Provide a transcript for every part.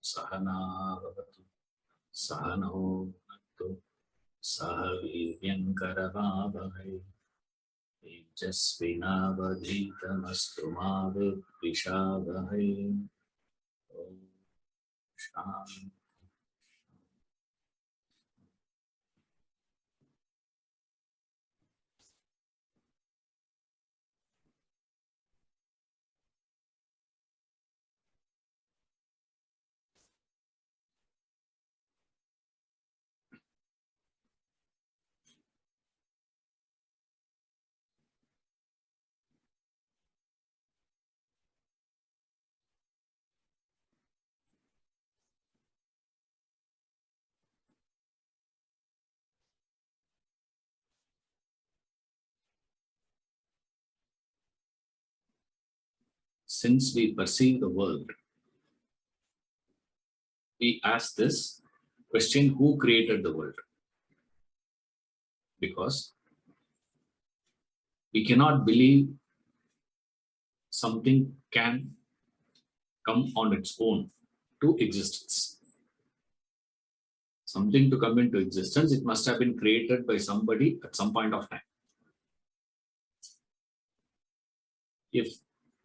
Sahana bhavatu, sahano bhunaktu, saha viryankaravavahai, tejasvinavadhitamastu ma vidvishavahai. Om Shanti. Since we perceive the world, we ask this question: who created the world? Because we cannot believe something can come on its own to existence. Something to come into existence, it must have been created by somebody at some point of time.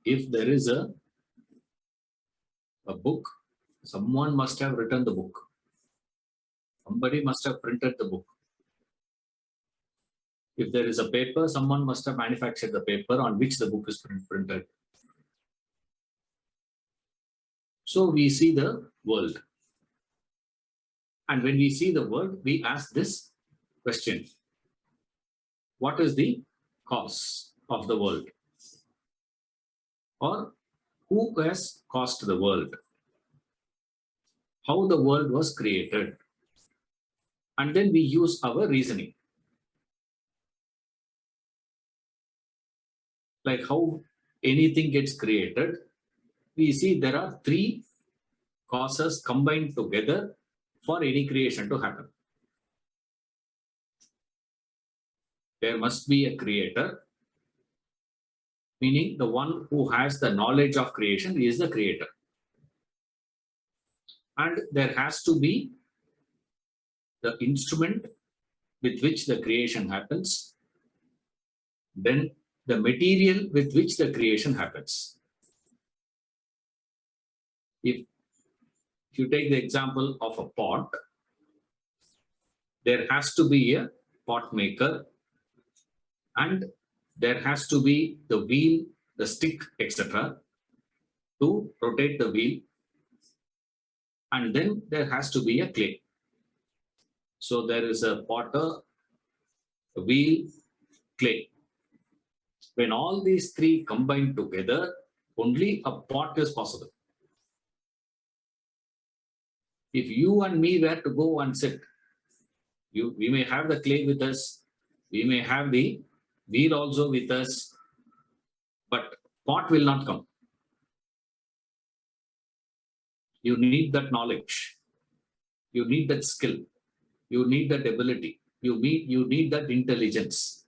If there is a book, someone must have written the book. Somebody must have printed the book. If there is a paper, someone must have manufactured the paper on which the book is printed. So we see the world. And when we see the world, we ask this question: what is the cause of the world? Or who has caused the world? How the world was created? And then we use our reasoning. Like how anything gets created, we see there are three causes combined together for any creation to happen. There must be a creator, meaning the one who has the knowledge of creation is the creator. And there has to be the instrument with which the creation happens, then the material with which the creation happens. If you take the example of a pot, there has to be a pot maker, and there has to be the wheel, the stick, etc. to rotate the wheel, and then there has to be a clay. So there is a potter, a wheel, clay. When all these three combine together, only a pot is possible. If you and me were to go and sit, we may have the clay with us, we may have the wheel also with us, but pot will not come. You need that knowledge, you need that skill, you need that ability, you need that intelligence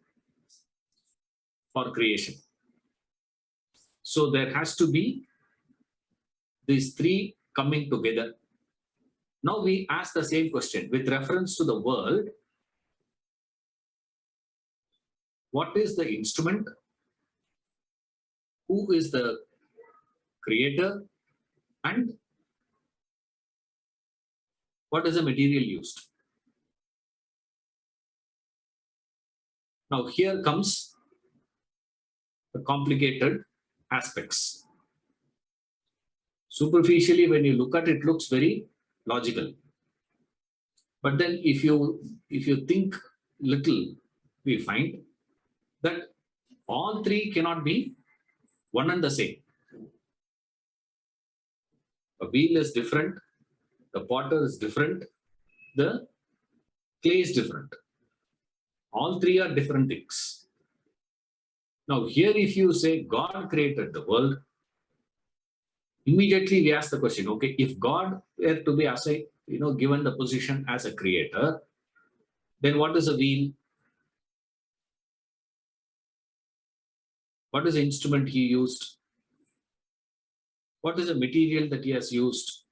for creation. So there has to be these three coming together. Now we ask the same question with reference to the world. What is the instrument? Who is the creator? And what is the material used? Now here comes the complicated aspects. Superficially, when you look at it, looks very logical. But then if you think little, we find that all three cannot be one and the same. A wheel is different, the potter is different, the clay is different. All three are different things. Now here if you say God created the world, immediately we ask the question, okay, if God were to be asked, given the position as a creator, then what is a wheel? What is the instrument he used? What is the material that he has used?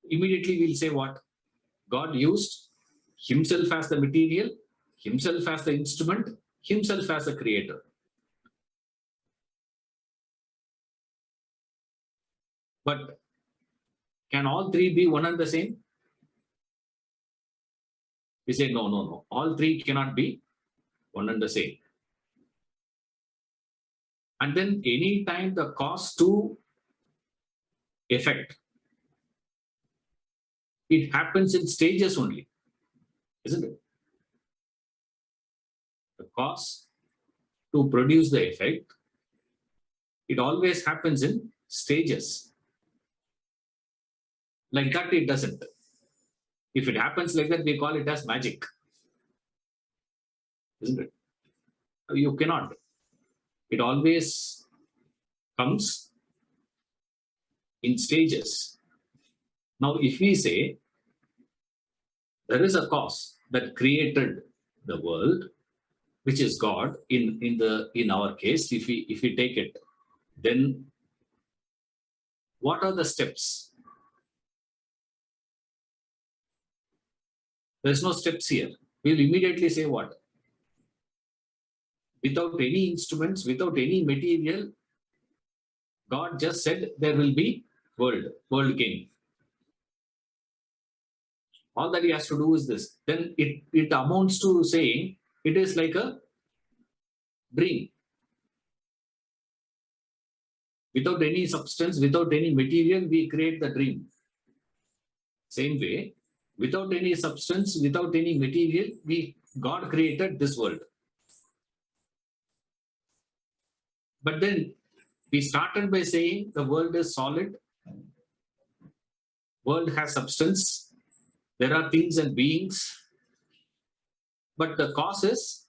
Immediately we'll say what? God used himself as the material, himself as the instrument, himself as the creator. But can all three be one and the same? We say no, no, no. All three cannot be one and the same. And then any time the cause to effect, it happens in stages only, isn't it? The cause to produce the effect, it always happens in stages. Like that, it doesn't. If it happens like that, we call it as magic, isn't it? You cannot. It always comes in stages. Now, if we say there is a cause that created the world, which is God, in our case, if we take it, then what are the steps? There's no steps here. We'll immediately say what? Without any instruments, without any material, God just said there will be world came. All that he has to do is this. Then it amounts to saying it is like a dream. Without any substance, without any material, we create the dream. Same way, without any substance, without any material, God created this world. But then we started by saying the world is solid, world has substance, there are things and beings, but the cause is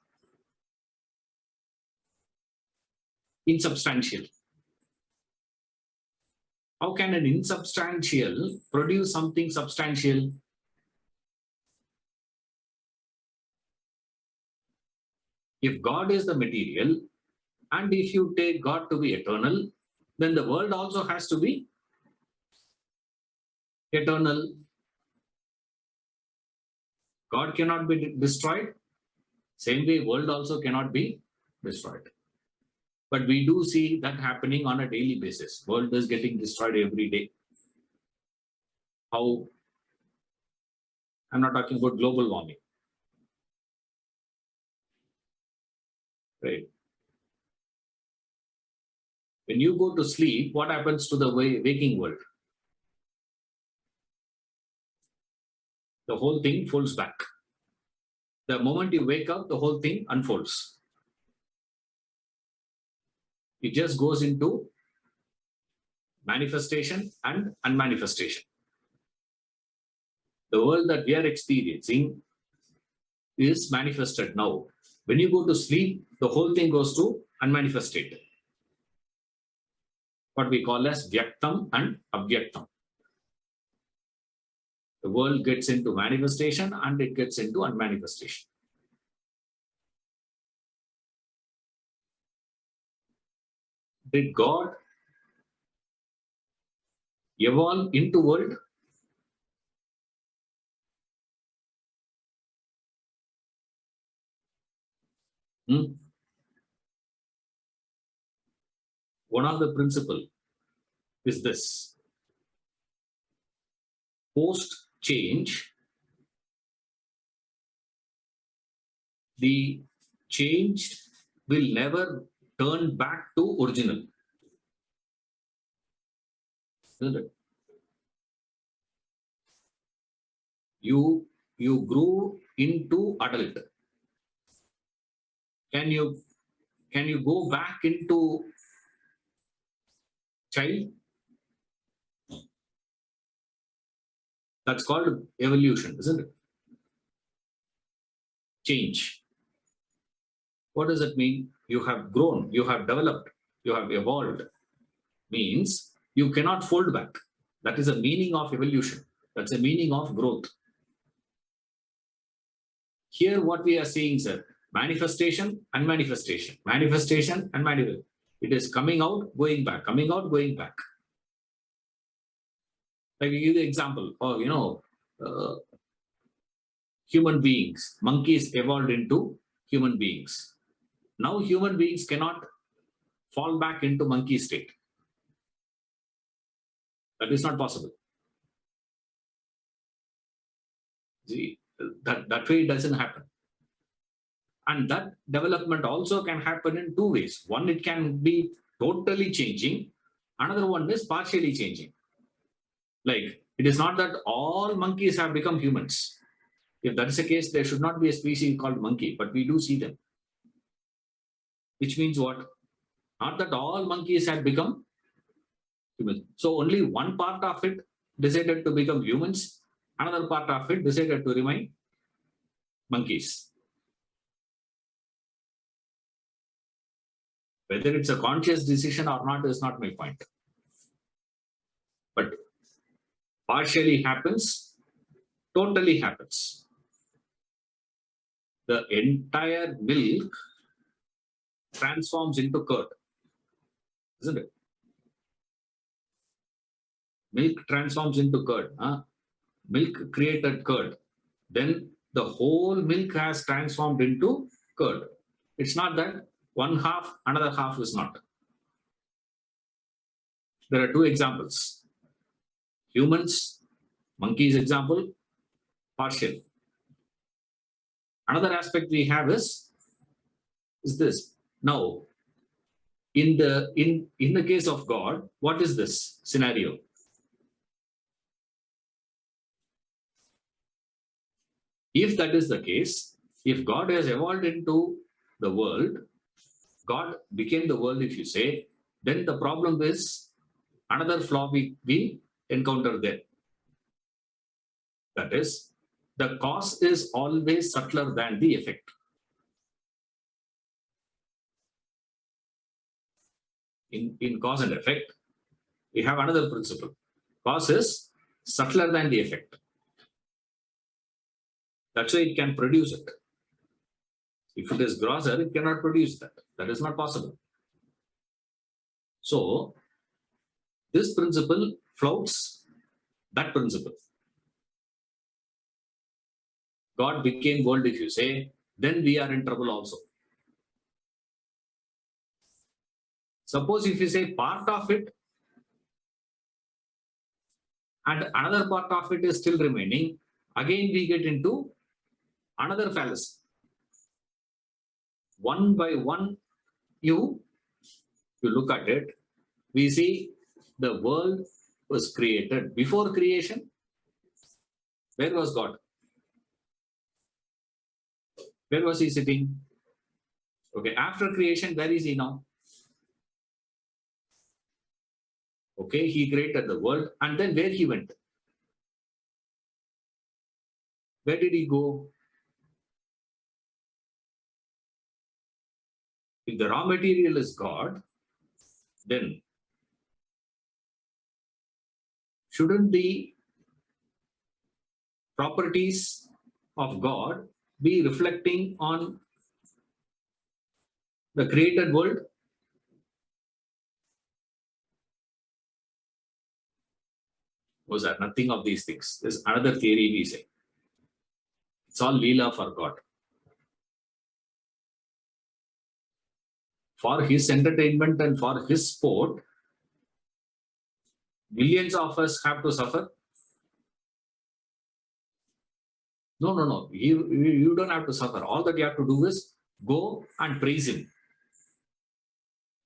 insubstantial. How can an insubstantial produce something substantial? If God is the material, and if you take God to be eternal, then the world also has to be eternal. God cannot be destroyed. Same way, world also cannot be destroyed. But we do see that happening on a daily basis. World is getting destroyed every day. How? I'm not talking about global warming. Right? When you go to sleep, what happens to the waking world? The whole thing folds back. The moment you wake up, the whole thing unfolds. It just goes into manifestation and unmanifestation. The world that we are experiencing is manifested now. When you go to sleep, the whole thing goes to unmanifested. What we call as vyaktam and avyaktam. The world gets into manifestation and it gets into unmanifestation. Did God evolve into world? One of the principles is this. Post change, the change will never turn back to original. Isn't it? You grew into adult. Can you go back into child? That's called evolution, isn't it? Change. What does it mean? You have grown, you have developed, you have evolved. Means you cannot fold back. That is the meaning of evolution. That's the meaning of growth. Here what we are seeing is manifestation and manifestation. Manifestation and manifestation. It is coming out, going back, coming out, going back. Like I give the example of, human beings. Monkeys evolved into human beings. Now human beings cannot fall back into monkey state. That is not possible. See, that way it doesn't happen. And that development also can happen in two ways. One, it can be totally changing. Another one is partially changing. Like, it is not that all monkeys have become humans. If that is the case, there should not be a species called monkey, but we do see them. Which means what? Not that all monkeys have become humans. So only one part of it decided to become humans. Another part of it decided to remain monkeys. Whether it's a conscious decision or not is not my point. But partially happens, totally happens. The entire milk transforms into curd, isn't it? Milk transforms into curd. Milk created curd. Then the whole milk has transformed into curd. It's not that one half, another half is not. There are two examples. Humans, monkeys example, partial. Another aspect we have is this. Now, in the case of God, what is this scenario? If that is the case, if God has evolved into the world, God became the world, if you say, then the problem is another flaw we encounter there. That is, the cause is always subtler than the effect. In cause and effect, we have another principle. Cause is subtler than the effect. That's why it can produce it. If it is grosser, it cannot produce that. That is not possible. So, this principle flouts that principle. God became world, if you say, then we are in trouble also. Suppose if you say part of it and another part of it is still remaining, again we get into another fallacy. One by one, you look at it, we see the world was created. Before creation, where was God? Where was he sitting? Okay, after creation, where is he now? Okay, he created the world, and then where he went? Where did he go? If the raw material is God, then shouldn't the properties of God be reflecting on the created world? Was that nothing of these things? There's another theory we say. It's all Leela for God. For his entertainment and for his sport, millions of us have to suffer. No. You don't have to suffer. All that you have to do is go and praise him.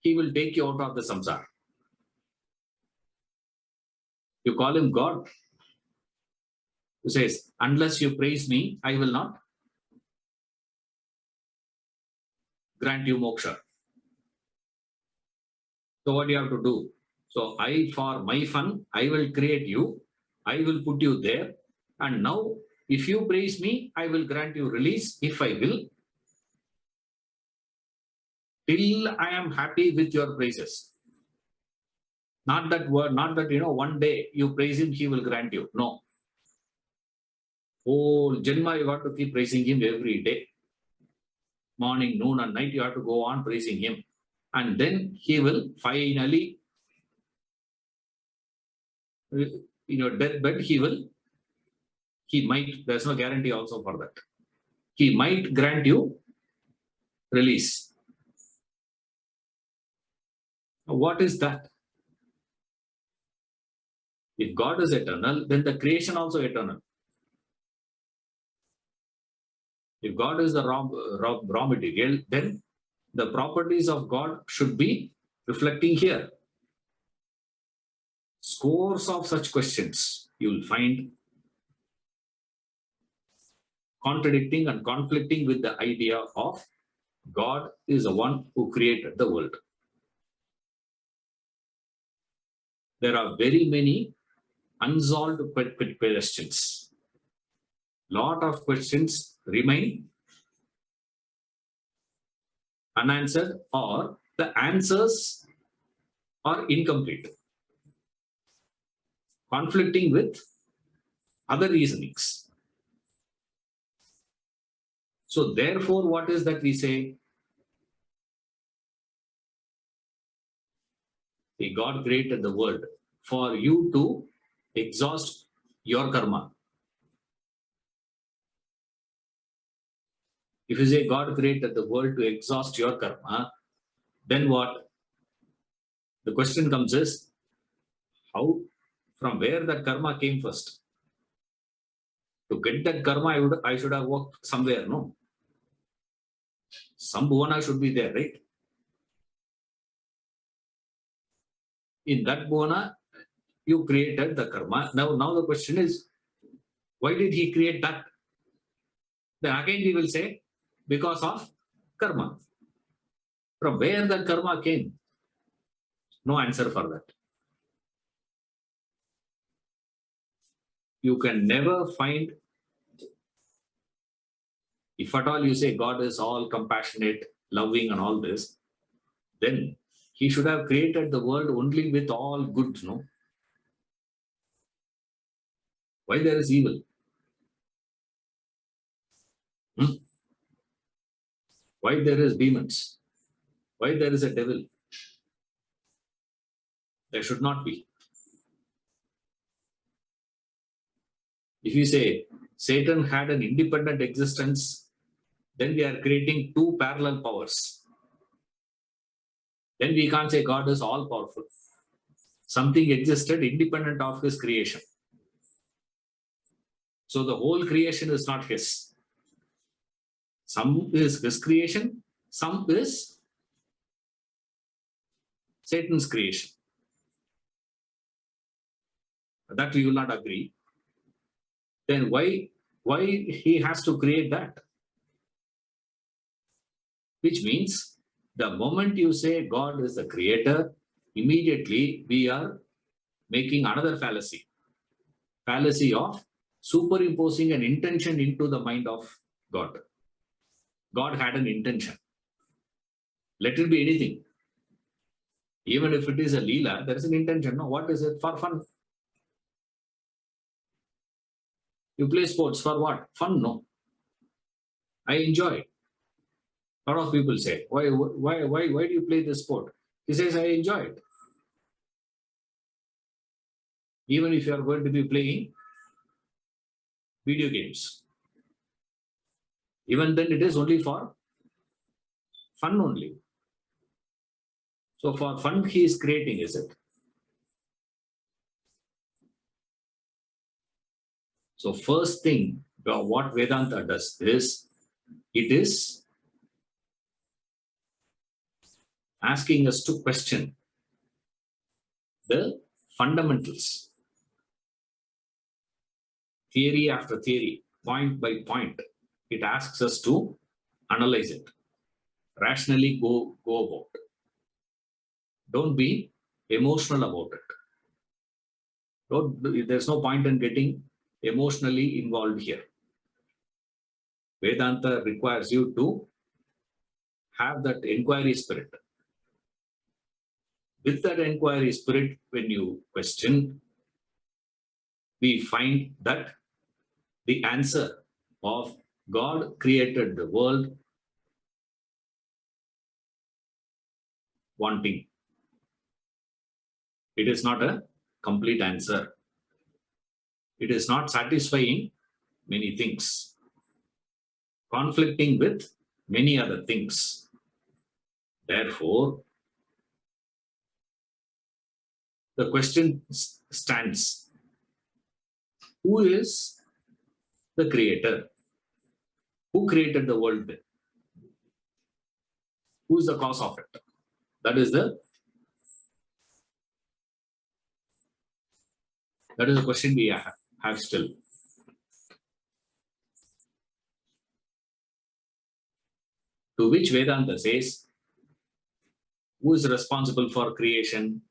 He will take you out of the samsara. You call him God. He says, unless you praise me, I will not grant you moksha. So what do you have to do? So for my fun, I will create you. I will put you there. And now, if you praise me, I will grant you release if I will. Till I am happy with your praises. Not that one day you praise him, he will grant you. No. Oh, Janma, you have to keep praising him every day. Morning, noon, and night, you have to go on praising him. and then he will finally, in your deathbed, he might, there's no guarantee also for that. He might grant you release. What is that? If God is eternal, then the creation also eternal. If God is the raw material, then the properties of God should be reflecting here. Scores of such questions you will find contradicting and conflicting with the idea of God is the one who created the world. There are very many unsolved questions. Lot of questions remain unanswered, or the answers are incomplete, conflicting with other reasonings. So therefore, what is that we say? God created the world for you to exhaust your karma. If you say God created the world to exhaust your karma, then what? The question comes is, how, from where that karma came first? To get that karma, I should have worked somewhere, no? Some bhuvana should be there, right? In that bhuvana, you created the karma. Now the question is, why did he create that? Then again we will say, because of karma. From where the karma came? No answer for that. You can never find, if at all you say God is all compassionate, loving and all this, then he should have created the world only with all good, no? Why there is evil? Why there is demons? Why there is a devil? There should not be. If you say Satan had an independent existence, then we are creating two parallel powers. Then we can't say God is all powerful. Something existed independent of his creation. So the whole creation is not his. Some is his creation, some is Satan's creation. That we will not agree. Then why he has to create that? Which means the moment you say God is the creator, immediately we are making another fallacy. Fallacy of superimposing an intention into the mind of God. God had an intention. Let it be anything. Even if it is a leela, there is an intention. No, what is it? For fun. You play sports for what? Fun? No. I enjoy it. A lot of people say, why do you play this sport? He says, I enjoy it. Even if you are going to be playing video games, even then it is only for fun only. So for fun he is creating, is it? So first thing, what Vedanta does is, it is asking us to question the fundamentals. Theory after theory, point by point, it asks us to analyze it, rationally go about. Don't be emotional about it. There's no point in getting emotionally involved here. Vedanta requires you to have that inquiry spirit. With that inquiry spirit, when you question, we find that the answer of God created the world wanting. It is not a complete answer. It is not satisfying many things, conflicting with many other things. Therefore, the question stands: who is the creator? Who created the world? Who is the cause of it? That is the question we have still. To which Vedanta says, who is responsible for creation?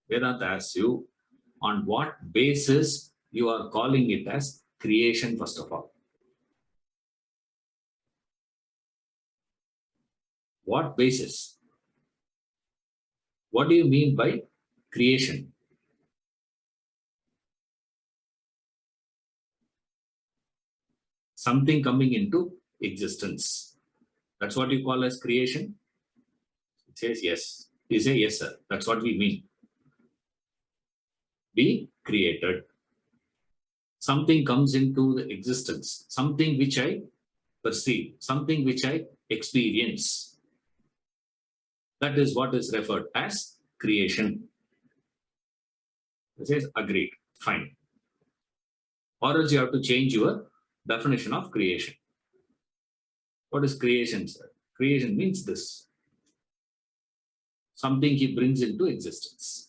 Vedanta asks you, on what basis you are calling it as creation, first of all. What basis? What do you mean by creation? Something coming into existence. That's what you call as creation? It says yes. You say yes, sir. That's what we mean. Be created. Something comes into the existence. Something which I perceive. Something which I experience. That is what is referred as creation. It says agreed. Fine. Or else you have to change your definition of creation. What is creation, sir? Creation means this. Something he brings into existence.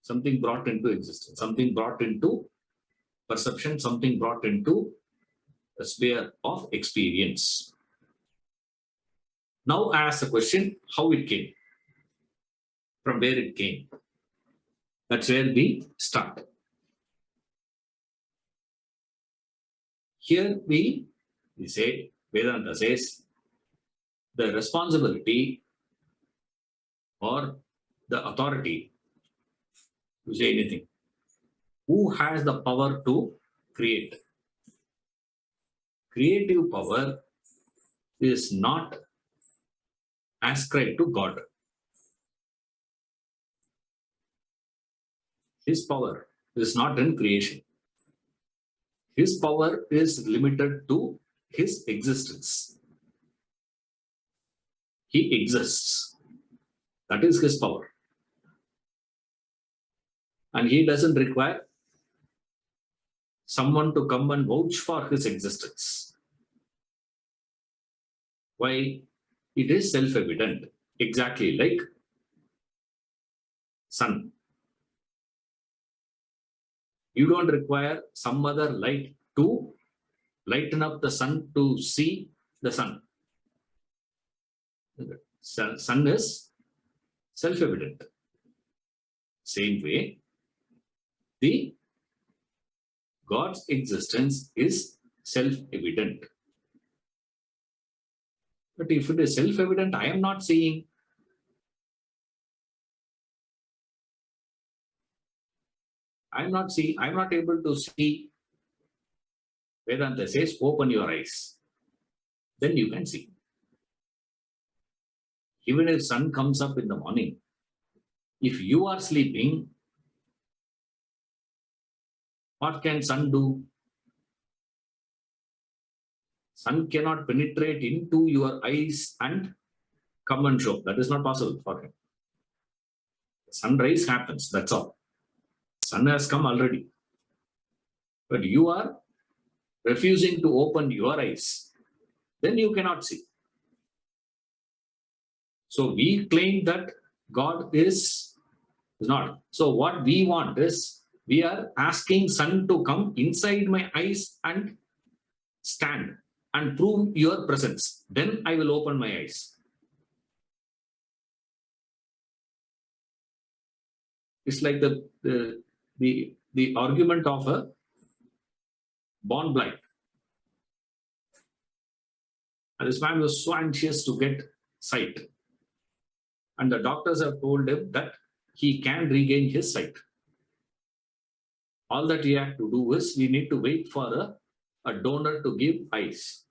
Something brought into existence. Something brought into perception. Something brought into a sphere of experience. Now I ask the question, how it came? From where it came? That's where we start. Here we say, Vedanta says, the responsibility or the authority to say anything. Who has the power to create? Creative power is not ascribed to God. His power is not in creation. His power is limited to his existence. He exists. That is his power. And he doesn't require someone to come and vouch for his existence. Why? It is self-evident. Exactly like sun. You don't require some other light to lighten up the sun to see the sun. Sun is self-evident. Same way, the God's existence is self-evident. But if it is self-evident, I am not seeing. I'm not able to see. Vedanta says, open your eyes. Then you can see. Even if sun comes up in the morning, if you are sleeping, what can sun do? Sun cannot penetrate into your eyes and come and show. That is not possible for him. Sunrise happens, that's all. Sun has come already. But you are refusing to open your eyes. Then you cannot see. So we claim that God is not. So what we want is, we are asking sun to come inside my eyes and stand and prove your presence. Then I will open my eyes. It's like the argument of a born blind. And this man was so anxious to get sight. And the doctors have told him that he can regain his sight. All that he had to do is, we need to wait for a donor to give eyes.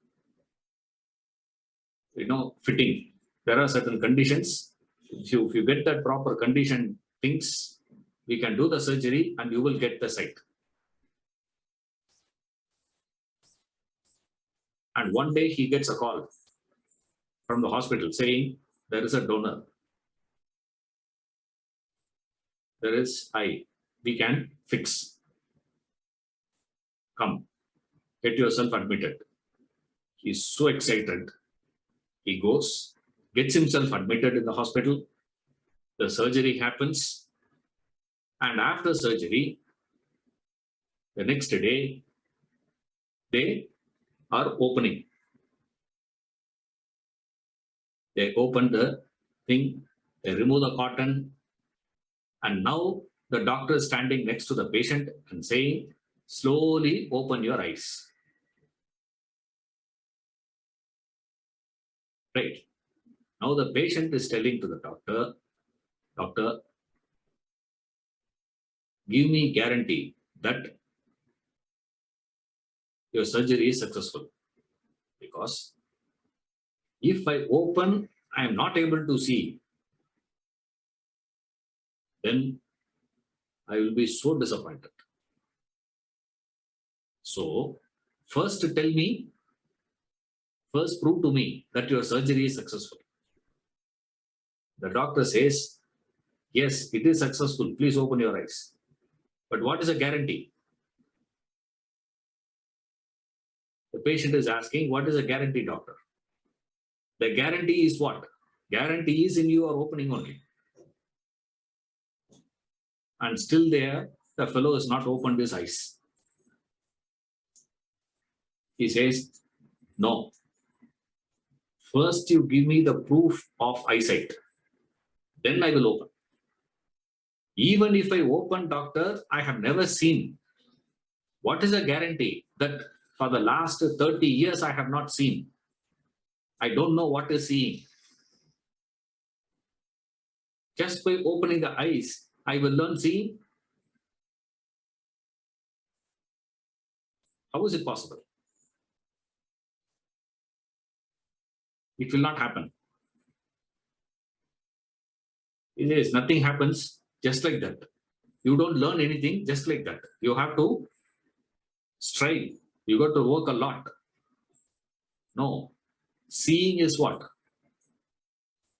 fitting. There are certain conditions. If you get that proper condition things, we can do the surgery and you will get the sight. And one day he gets a call from the hospital saying there is a donor. There is eye. We can fix. Come, get yourself admitted. He's so excited. He goes, gets himself admitted in the hospital. The surgery happens. And after surgery, the next day, they are opening. They open the thing, they remove the cotton, and now the doctor is standing next to the patient and saying, slowly open your eyes. Right. Now the patient is telling to the doctor, doctor, give me guarantee that your surgery is successful. Because if I open, I am not able to see, then I will be so disappointed. So, first prove to me that your surgery is successful. The doctor says, yes, it is successful. Please open your eyes. But what is a guarantee? The patient is asking, what is a guarantee, doctor? The guarantee is what? Guarantee is in your opening only. And still there, the fellow has not opened his eyes. He says, no. First you give me the proof of eyesight. Then I will open. Even if I open, doctor, I have never seen. What is a guarantee that for the last 30 years I have not seen? I don't know what is seeing. Just by opening the eyes, I will learn seeing. How is it possible? It will not happen. It is nothing happens just like that. You don't learn anything just like that. You have to strive. You got to work a lot. No. Seeing is what?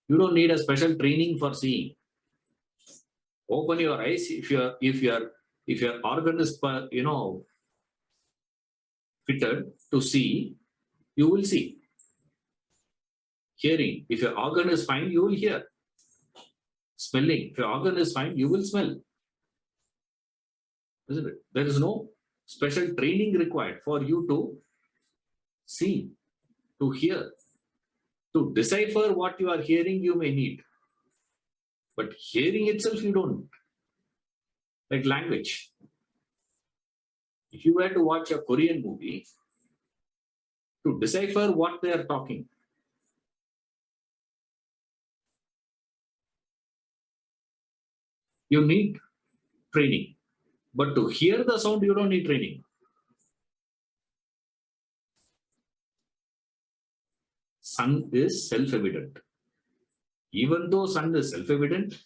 You don't need a special training for seeing. Open your eyes. If your organ is fitted to see, you will see. Hearing, if your organ is fine, you will hear. Smelling, if your organ is fine, you will smell. Isn't it? There is no special training required for you to see, to hear. To decipher what you are hearing, you may need. But hearing itself, you don't. Like language. If you were to watch a Korean movie, to decipher what they are talking, you need training. But to hear the sound, you don't need training. Sun is self-evident. Even though sun is self-evident,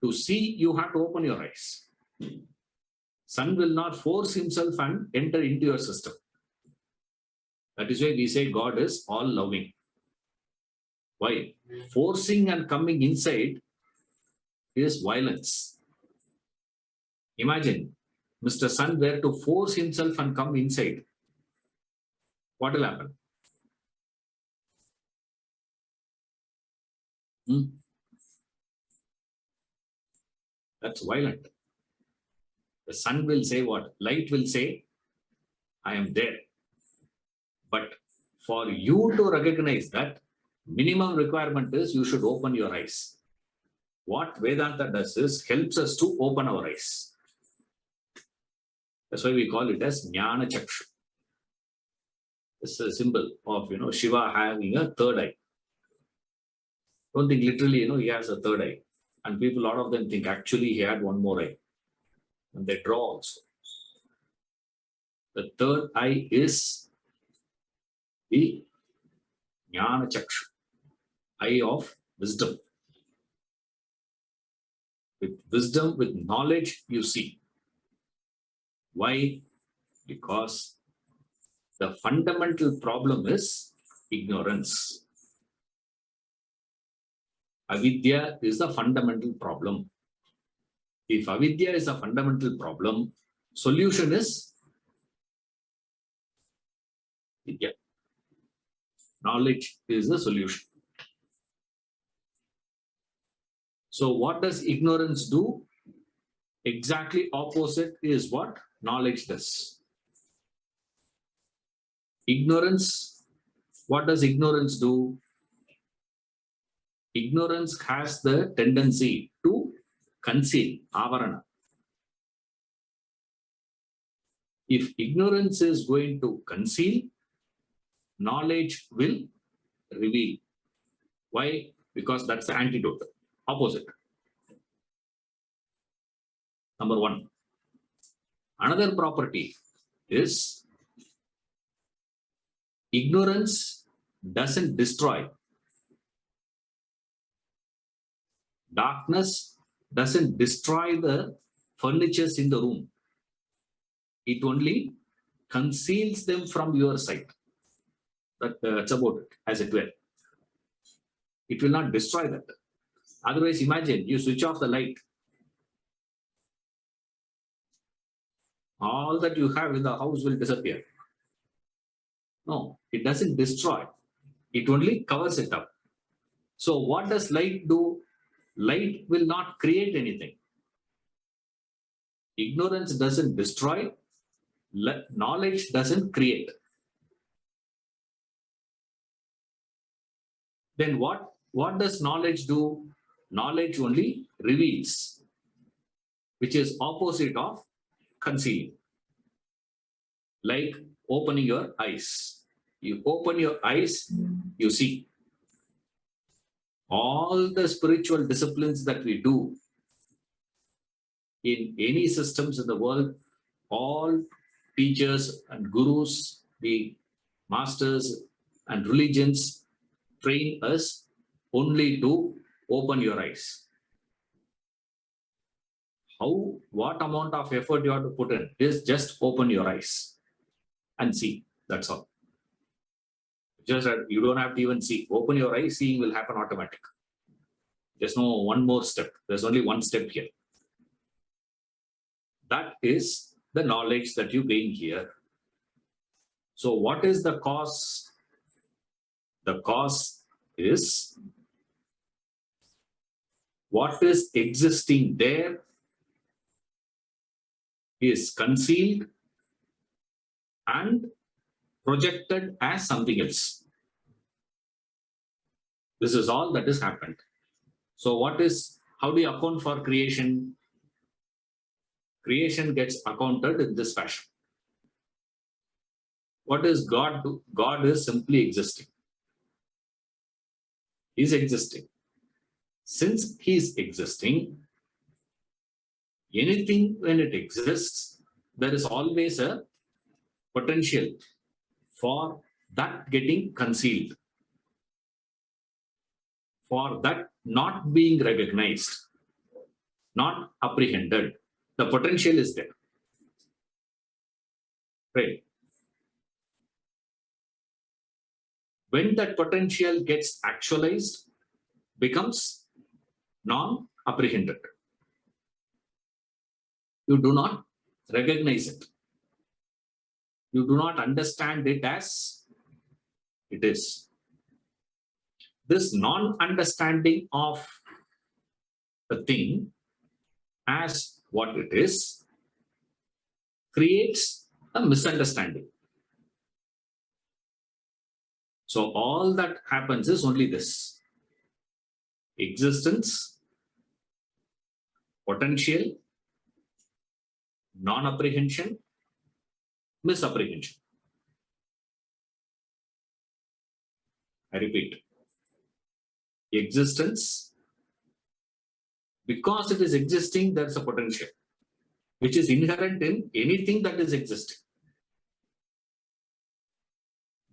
to see, you have to open your eyes. Sun will not force himself and enter into your system. That is why we say God is all-loving. Why? Forcing and coming inside is violence. Imagine, Mr. Sun were to force himself and come inside. What will happen? That's violent. The sun will say what? Light will say, I am there. But for you to recognize that, minimum requirement is you should open your eyes. What Vedanta does is helps us to open our eyes. That's why we call it as gnanachakshu. It's a symbol of Shiva having a third eye. Don't think literally he has a third eye. And people, a lot of them think actually he had one more eye. And they draw also. The third eye is the gnanachakshu, eye of wisdom. With wisdom, with knowledge, you see. Why? Because the fundamental problem is ignorance. Avidya is the fundamental problem. If avidya is a fundamental problem, solution is vidya. Knowledge is the solution. So what does ignorance do? Exactly opposite is what knowledge does. Ignorance, what does ignorance do? Ignorance has the tendency to conceal, avarana. If ignorance is going to conceal, knowledge will reveal. Why? Because that's the antidote, opposite. Number one. Another property is ignorance doesn't destroy. Darkness doesn't destroy the furnitures in the room. It only conceals them from your sight. That's about it, as it were. It will not destroy that. Otherwise, imagine you switch off the light. All that you have in the house will disappear. No, it doesn't destroy. It only covers it up. So what does light do? Light will not create anything. Ignorance doesn't destroy. Knowledge doesn't create. Then what does knowledge do? Knowledge only reveals, which is opposite of concealing. Like opening your eyes. You open your eyes, you see. All the spiritual disciplines that we do in any systems in the world, all teachers and gurus, the masters and religions train us only to open your eyes. What amount of effort you have to put in is just open your eyes and see. That's all. Just that you don't have to even see. Open your eyes, seeing will happen automatic. There's no one more step. There's only one step here. That is the knowledge that you gain here. So what is the cause? The cause is what is existing there is concealed and projected as something else. This is all that has happened. So how do you account for creation? Creation gets accounted in this fashion. What does God do? God is simply existing. He's existing. Since he's existing, anything when it exists, there is always a potential for that getting concealed, for that not being recognized, not apprehended. The potential is there. Right? When that potential gets actualized, becomes non-apprehended. You do not recognize it. You do not understand it as it is. This non-understanding of the thing as what it is creates a misunderstanding. So all that happens is only this: existence, potential, non-apprehension, misapprehension. I repeat, existence, because it is existing, there's a potential, which is inherent in anything that is existing.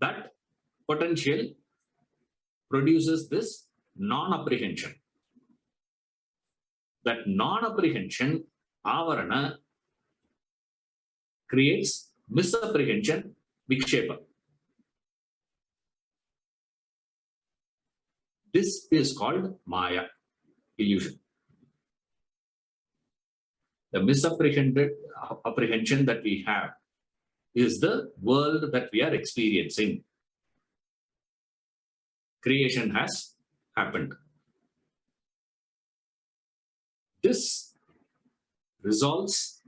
That potential produces this non-apprehension. That non-apprehension, avarana, creates misapprehension, vikshepa. This is called maya, illusion. The misapprehension that we have is the world that we are experiencing. Creation has happened. This resolves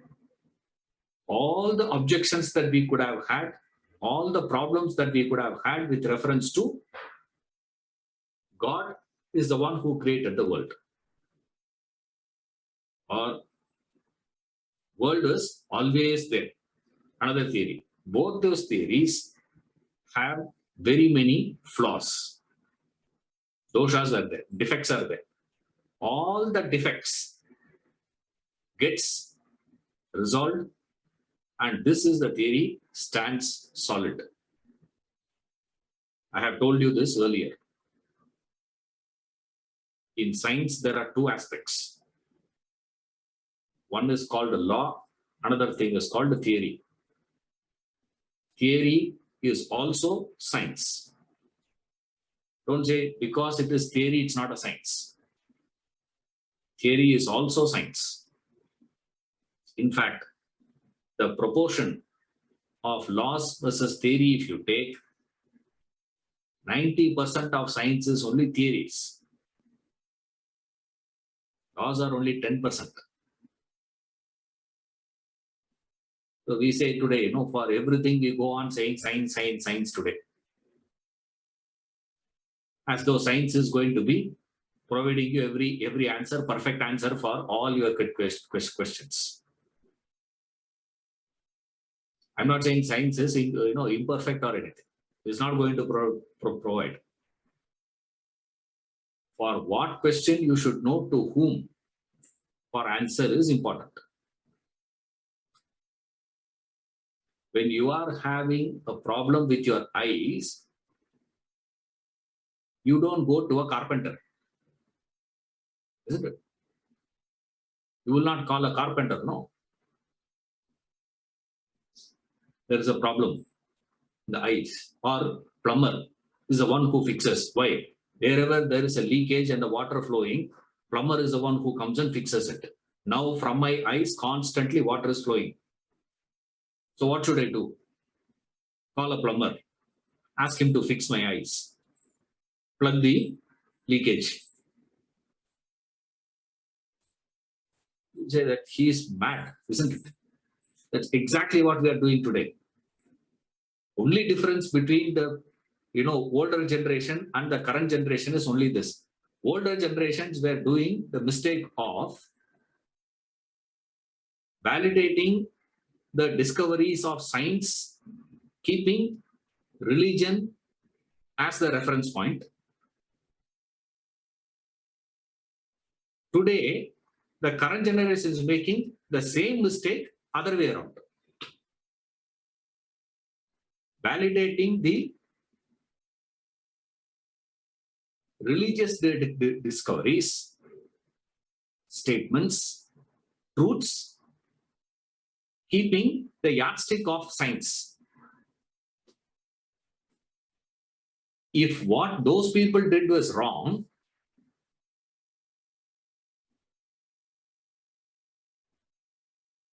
all the objections that we could have had, all the problems that we could have had with reference to God is the one who created the world. Or world is always there. Another theory. Both those theories have very many flaws. Doshas are there, defects are there. All the defects gets resolved, and this is the theory stands solid. I have told you this earlier. In science, there are two aspects. One is called a law, another thing is called a theory. Theory is also science. Don't say because it is theory, it's not a science. Theory is also science. In fact, the proportion of laws versus theory, if you take, 90% of science is only theories. Laws are only 10%. So we say today, for everything we go on saying science, science, science today. As though science is going to be providing you every answer, perfect answer for all your questions. I'm not saying science is imperfect or anything. It's not going to provide. For what question you should know to whom for answer is important. When you are having a problem with your eyes, you don't go to a carpenter, isn't it? You will not call a carpenter, no. There is a problem in the eyes, or plumber is the one who fixes. Why? Wherever there is a leakage and the water flowing, plumber is the one who comes and fixes it. Now from my eyes, constantly water is flowing. So what should I do? Call a plumber. Ask him to fix my eyes. Plug the leakage. You say that he is mad, isn't it? That's exactly what we are doing today. Only difference between the older generation and the current generation is only this. Older generations were doing the mistake of validating the discoveries of science, keeping religion as the reference point. Today, the current generation is making the same mistake other way around. Validating the religious discoveries, statements, truths, keeping the yardstick of science. If what those people did was wrong,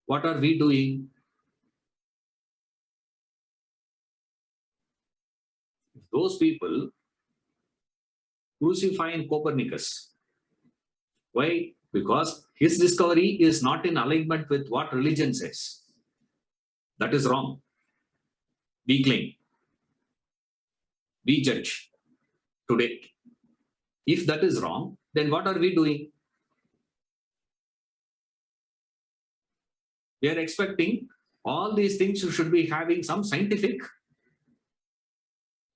what are we doing? Those people crucifying Copernicus. Why? Because his discovery is not in alignment with what religion says. That is wrong. We claim. We judge today. If that is wrong, then what are we doing? We are expecting all these things should be having some scientific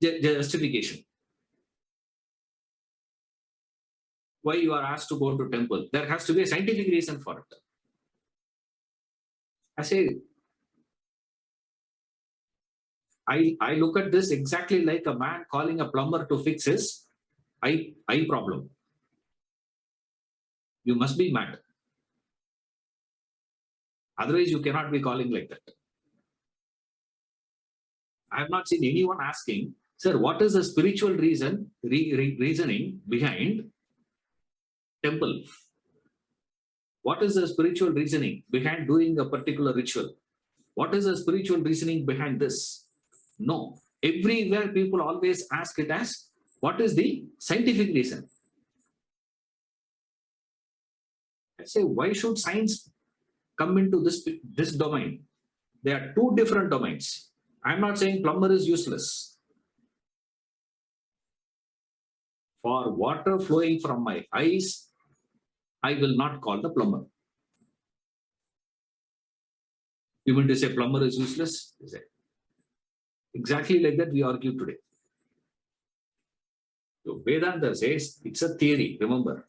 justification. Why you are asked to go to temple? There has to be a scientific reason for it. I say, I look at this exactly like a man calling a plumber to fix his eye problem. You must be mad. Otherwise, you cannot be calling like that. I have not seen anyone asking, sir, what is the spiritual reasoning behind temple? What is the spiritual reasoning behind doing a particular ritual? What is the spiritual reasoning behind this? No. Everywhere people always ask it as, what is the scientific reason? I say, why should science come into this domain? There are two different domains. I'm not saying plumber is useless. For water flowing from my eyes, I will not call the plumber. You mean to say plumber is useless? Exactly like that we argue today. So Vedanta says it's a theory, remember.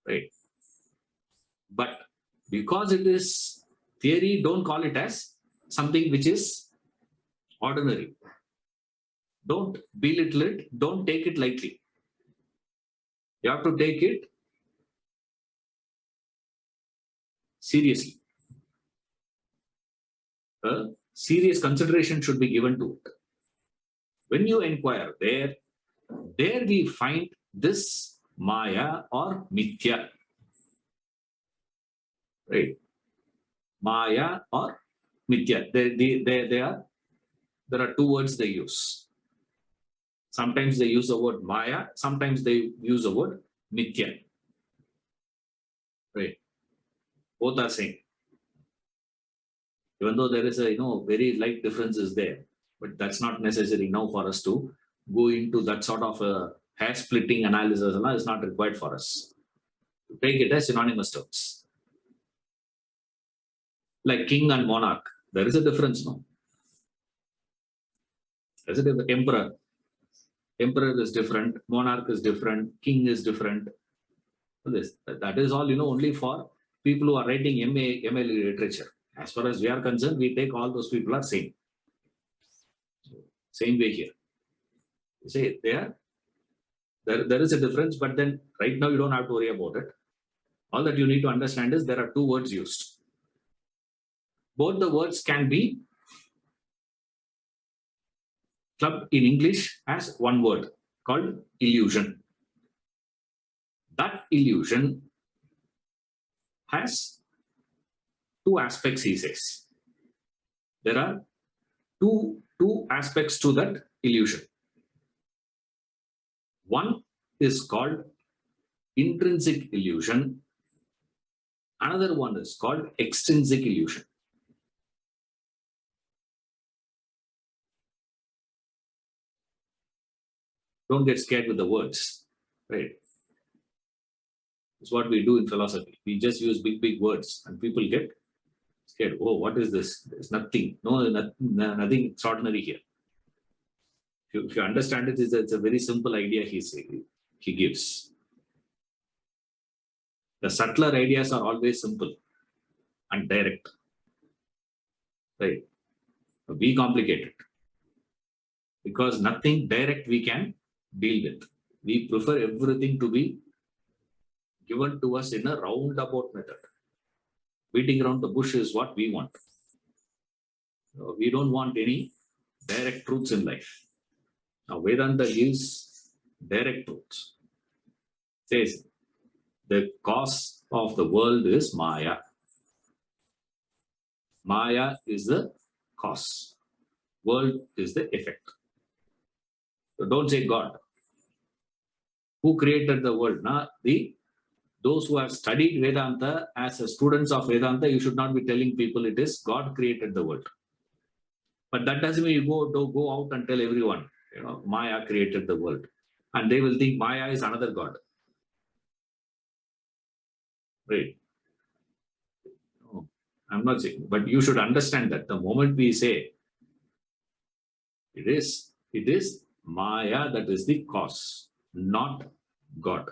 Right? But because it is theory, don't call it as something which is ordinary. Don't belittle it. Don't take it lightly. You have to take it seriously. A serious consideration should be given to it. When you inquire there we find this Maya or Mithya. Right? Maya or Mithya. There are two words they use. Sometimes they use the word Maya, sometimes they use the word Mithya. Right? Both are same. Even though there is a very light differences there, but that's not necessary now for us to go into that sort of a hair splitting analysis. It's not required for us. Take it as synonymous terms. Like king and monarch, there is a difference, no? There's a difference. Emperor is different, monarch is different, king is different. That is all, only for people who are writing MA literature. As far as we are concerned, we take all those people are same. Same way here. You say there is a difference, but then right now you don't have to worry about it. All that you need to understand is there are two words used. Both the words can be clubbed in English as one word called illusion. That illusion has two aspects, he says. There are two aspects to that illusion. One is called intrinsic illusion. Another one is called extrinsic illusion. Don't get scared with the words, right? It's what we do in philosophy. We just use big words and people get scared. Oh, what is this? There's nothing. No, nothing extraordinary here. If you understand it, it's a very simple idea he gives. The subtler ideas are always simple and direct. Right? We complicate it. Because nothing direct we can deal with. We prefer everything to be given to us in a roundabout method. Beating around the bush is what we want. We don't want any direct truths in life. Now, Vedanta gives direct truths. It says the cause of the world is Maya. Maya is the cause. World is the effect. So don't say God. Who created the world? Those who have studied Vedanta as students of Vedanta, you should not be telling people it is God created the world. But that doesn't mean you go out and tell everyone, Maya created the world. And they will think Maya is another God. Right? No, I'm not saying, but you should understand that the moment we say it is Maya that is the cause, not God.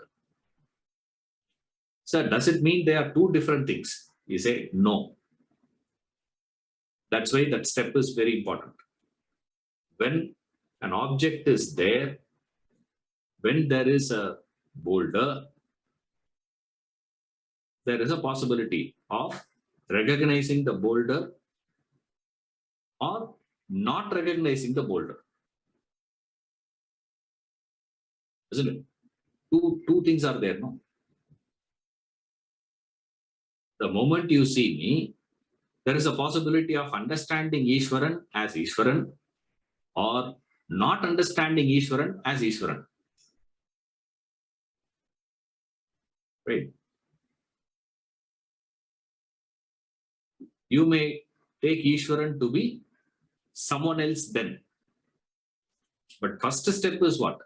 Sir, does it mean they are two different things? You say no. That's why that step is very important. When an object is there, When there is a boulder, there is a possibility of recognizing the boulder or not recognizing the boulder. Isn't it? Two things are there, no? The moment you see me, there is a possibility of understanding Ishwaran as Ishwaran or not understanding Ishwaran as Ishwaran. Right? You may take Ishwaran to be someone else then. But first step is what?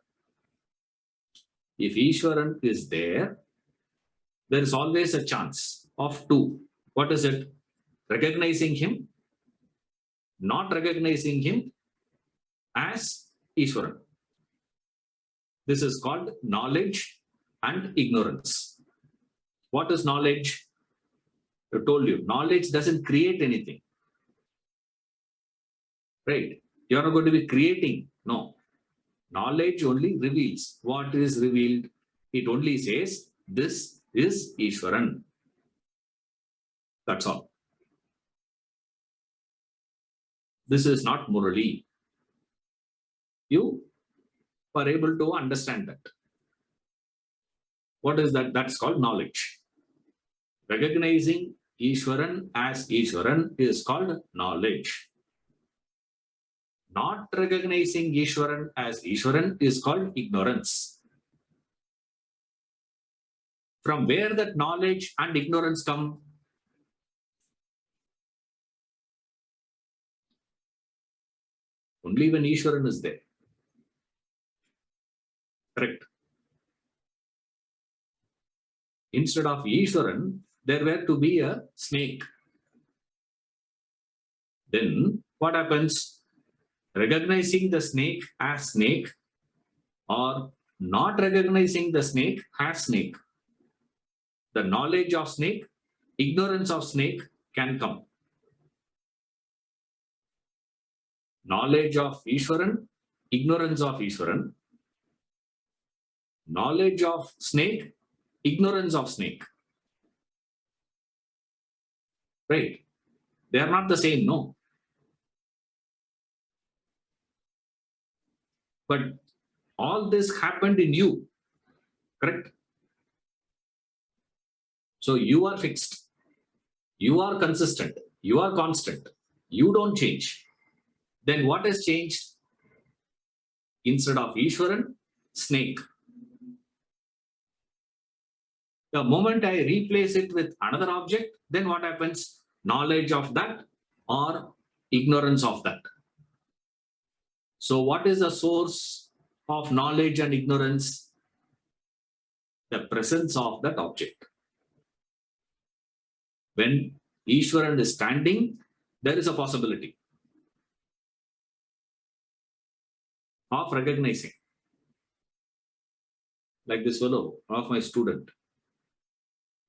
If Ishwaran is there is always a chance of two. What is it? Recognizing him, not recognizing him as Ishwaran. This is called knowledge and ignorance. What is knowledge? I told you, knowledge doesn't create anything. Right? You're not going to be creating. No. Knowledge only reveals. What is revealed? It only says, this is Ishwaran. That's all. This is not Murali. You are able to understand that. What is that? That's called knowledge. Recognizing Ishwaran as Ishwaran is called knowledge. Not recognizing Ishwaran as Ishwaran is called ignorance. From where that knowledge and ignorance come? Only when Ishwaran is there. Correct. Instead of Ishwaran, there were to be a snake. Then what happens? Recognizing the snake as snake or not recognizing the snake as snake. The knowledge of snake, ignorance of snake can come. Knowledge of Ishwaran, ignorance of Ishwaran. Knowledge of snake, ignorance of snake. Right? They are not the same, no. But all this happened in you. Correct? So you are fixed. You are consistent. You are constant. You don't change. Then what has changed? Instead of Ishwaran, snake. The moment I replace it with another object, then what happens? Knowledge of that or ignorance of that. So what is the source of knowledge and ignorance? The presence of that object. When Ishwaran is standing, there is a possibility of recognizing. Like this fellow, one of my student,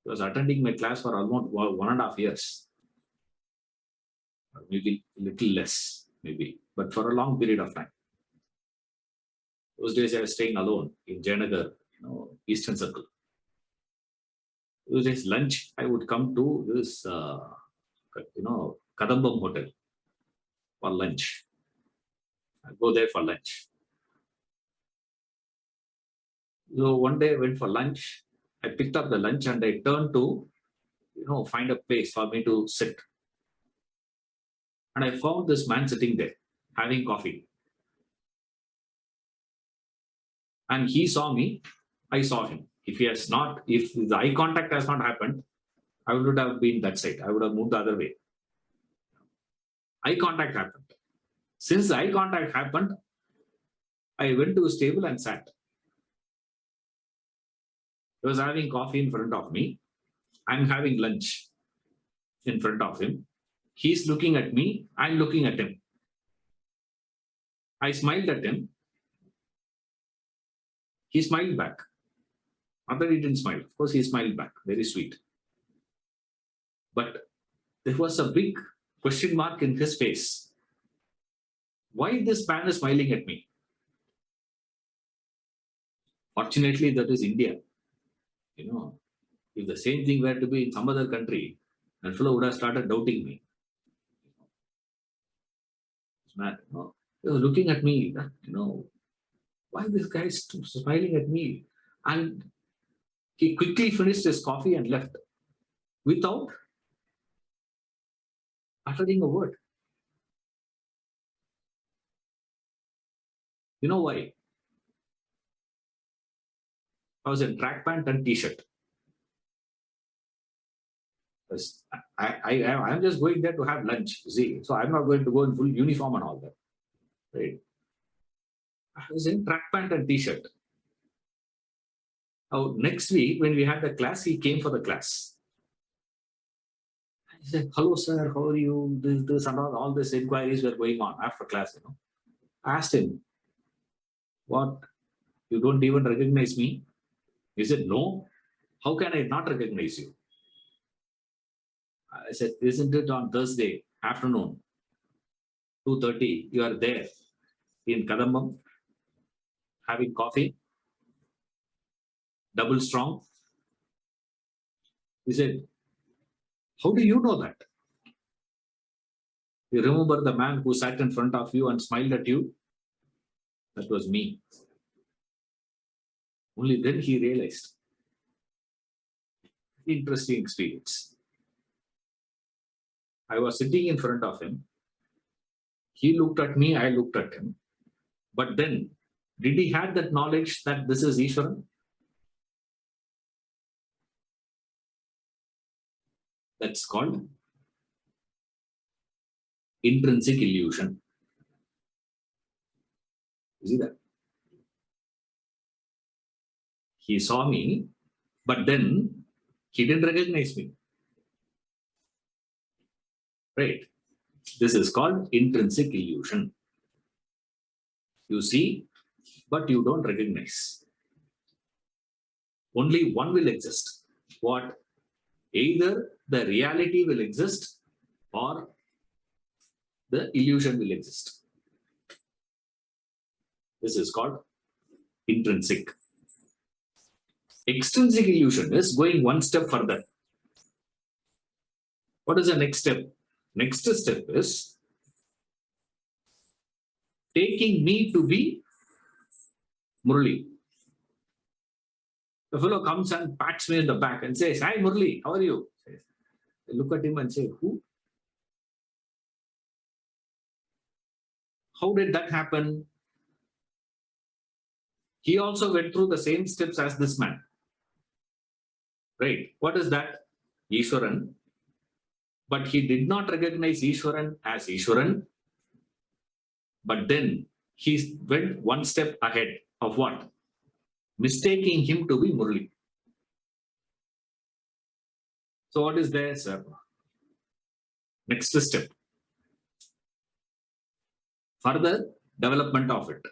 was attending my class for almost 1.5 years. Or maybe a little less, maybe, but for a long period of time. Those days I was staying alone in Jayanagar, Eastern Circle. Those days lunch, I would come to this, Kadambam Hotel for lunch. I'd go there for lunch. So one day I went for lunch. I picked up the lunch and I turned to, find a place for me to sit. And I found this man sitting there, having coffee. And he saw me, I saw him. If the eye contact has not happened, I would have been that side. I would have moved the other way. Eye contact happened. Since the eye contact happened, I went to his table and sat. He was having coffee in front of me. I'm having lunch in front of him. He's looking at me. I'm looking at him. I smiled at him. He smiled back. Not that he didn't smile. Of course, he smiled back. Very sweet. But there was a big question mark in his face. Why this man is smiling at me? Fortunately, that is India. You know, if the same thing were to be in some other country, that fellow would have started doubting me. Man, he was looking at me, why this guy is smiling at me? And he quickly finished his coffee and left without uttering a word. You know why? I was in track pant and t-shirt. I'm just going there to have lunch, see. So I'm not going to go in full uniform and all that. Right? I was in track pant and t-shirt. Now, next week, when we had the class, he came for the class. He said, hello, sir, how are you? This and all these inquiries were going on after class, I asked him, what? You don't even recognize me? He said, no. How can I not recognize you? I said, isn't it on Thursday afternoon, 2:30, you are there in Kadambam, having coffee, double strong? He said, how do you know that? You remember the man who sat in front of you and smiled at you? That was me. Only then he realized. Interesting experience. I was sitting in front of him. He looked at me, I looked at him. But then, did he have that knowledge that this is Ishwaran? That's called intrinsic illusion. You see that? He saw me, but then he didn't recognize me. Right? This is called intrinsic illusion. You see, but you don't recognize. Only one will exist. What? Either the reality will exist or the illusion will exist. This is called intrinsic. Extrinsic illusion is going one step further. What is the next step? Next step is taking me to be Murli. The fellow comes and pats me in the back and says, hi Murli, how are you? I look at him and say, who? How did that happen? He also went through the same steps as this man. Right? What is that? Ishwaran. But he did not recognize Ishwaran as Ishwaran. But then he went one step ahead of what? Mistaking him to be Murli. So what is there, sir? Next step. Further development of it.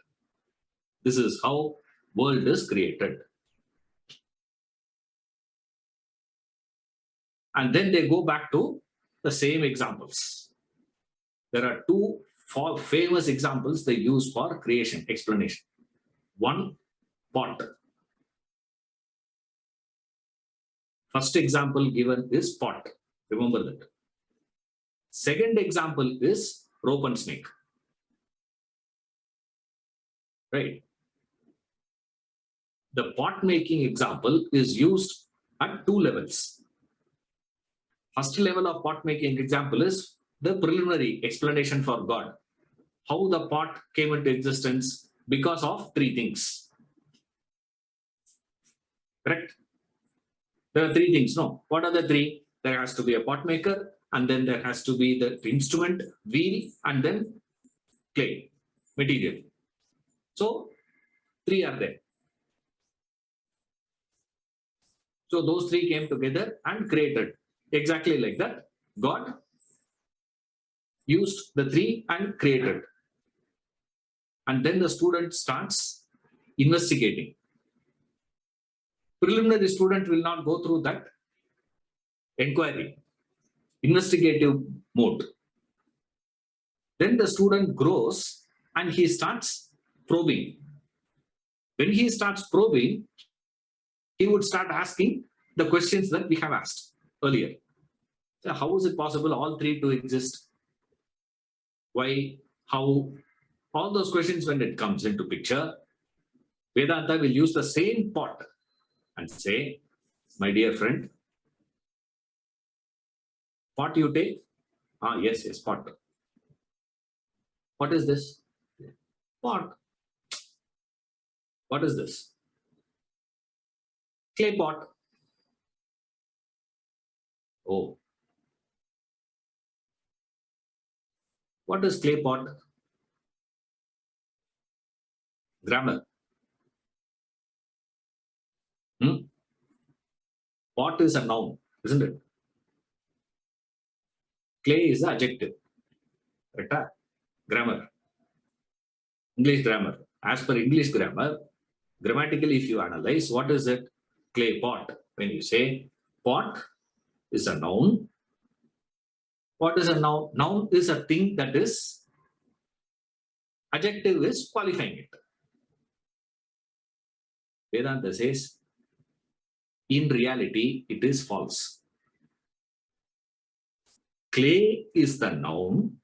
This is how world is created. And then they go back to the same examples. There are two famous examples they use for creation, explanation. One, pot. First example given is pot. Remember that. Second example is rope and snake. Right? The pot making example is used at two levels. First level of pot making example is the preliminary explanation for God. How the pot came into existence because of three things. Correct? There are three things. No. What are the three? There has to be a pot maker, and then there has to be the instrument, wheel, and then clay, material. So, three are there. So, those three came together and created. Exactly like that. God used the three and created. And then the student starts investigating. Preliminary student will not go through that inquiry, investigative mode. Then the student grows and he starts probing. When he starts probing, he would start asking the questions that we have asked earlier. So how is it possible all three to exist? Why? How? All those questions, when it comes into picture, Vedanta will use the same pot and say, my dear friend, pot you take? Ah, yes, yes, pot. What is this? Pot. What is this? Clay pot. Oh. What is clay pot? Grammar. Pot is a noun, isn't it? Clay is the adjective. Right? Grammar. English grammar. As per English grammar, grammatically, if you analyze, what is it? Clay pot. When you say pot is a noun, what is a noun? Noun is a thing that is, adjective is qualifying it. Vedanta says, in reality, it is false. Clay is the noun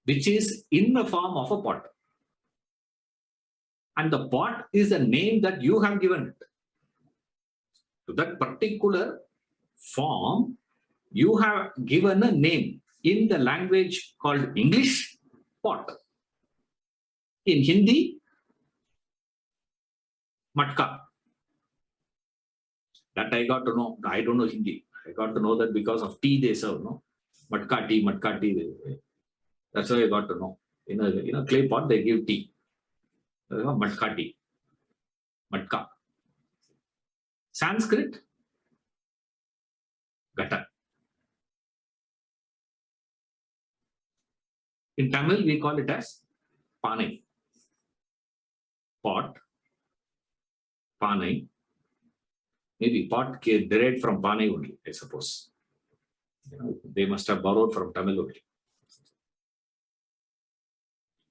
which is in the form of a pot. And the pot is the name that you have given it. To that particular form, you have given a name. In the language called English, pot. In Hindi, matka. That I got to know. I don't know Hindi. I got to know that because of tea they serve, no? Matka tea. That's why I got to know. In a clay pot, they give tea. Matka tea. Matka. Sanskrit, gata. In Tamil, we call it as panai. Pot, panai. Maybe pot derived from panai only, I suppose. They must have borrowed from Tamil only.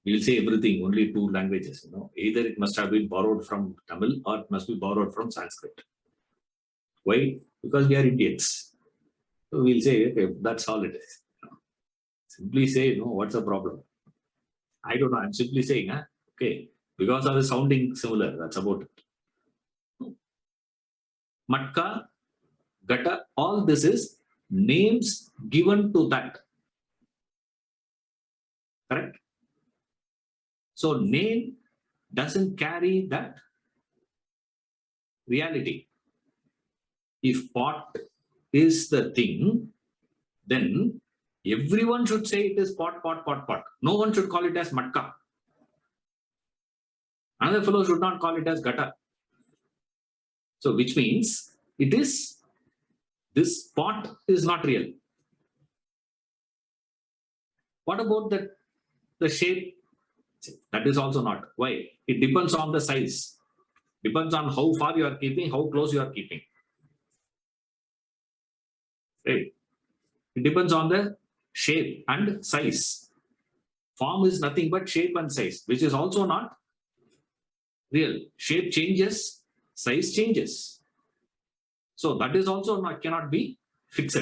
We'll say everything, only two languages. Either it must have been borrowed from Tamil or it must be borrowed from Sanskrit. Why? Because we are Indians. So we'll say, okay, that's all it is. Simply say, no, what's the problem? I don't know. I'm simply saying, okay, because of the sounding similar, that's about it. Matka, gata, all this is names given to that. Correct? So name doesn't carry that reality. If pot is the thing, then everyone should say it is pot. No one should call it as matka. Another fellow should not call it as gata. So which means it is, this pot is not real. What about the shape? That is also not. Why? It depends on the size. Depends on how far you are keeping, how close you are keeping. Right? It depends on the shape and size. Form is nothing but shape and size, which is also not real. Shape changes, size changes. So that is also not, cannot be fixed.